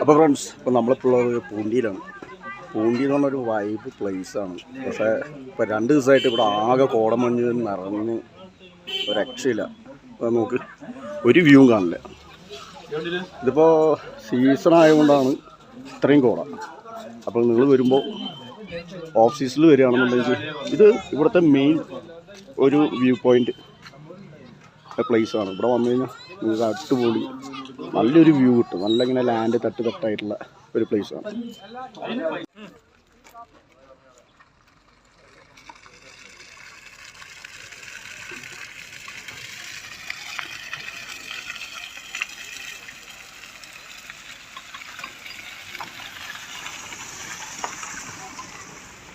അപ്പോൾ ഫ്രണ്ട്സ്, ഇപ്പോൾ നമ്മളിപ്പോൾ ഉള്ളത് പൂണ്ടിയിലാണ്. പൂണ്ടി എന്ന് പറഞ്ഞൊരു വൈബ് പ്ലേസാണ്. പക്ഷേ ഇപ്പോൾ 2 ദിവസമായിട്ട് ഇവിടെ ആകെ കോടമഞ്ഞ് നിറഞ്ഞ് ഒരു രക്ഷയില്ല. അപ്പോൾ നോക്ക്, ഒരു വ്യൂവും കാണില്ല. ഇതിപ്പോൾ സീസൺ ആയതുകൊണ്ടാണ് ഇത്രയും കോട. അപ്പോൾ നിങ്ങൾ വരുമ്പോൾ ഓഫ് സീസണിൽ വരികയാണെന്നുണ്ടെങ്കിൽ ഇത് ഇവിടുത്തെ മെയിൻ ഒരു വ്യൂ പോയിൻ്റ് പ്ലേസാണ്. ഇവിടെ വന്നു കഴിഞ്ഞാൽ നിങ്ങൾക്ക് അടിപൊളി നല്ലൊരു വ്യൂ കിട്ടും. നല്ല ഇങ്ങനെ ലാൻഡ് തട്ടായിട്ടുള്ള ഒരു പ്ലേസാണ്.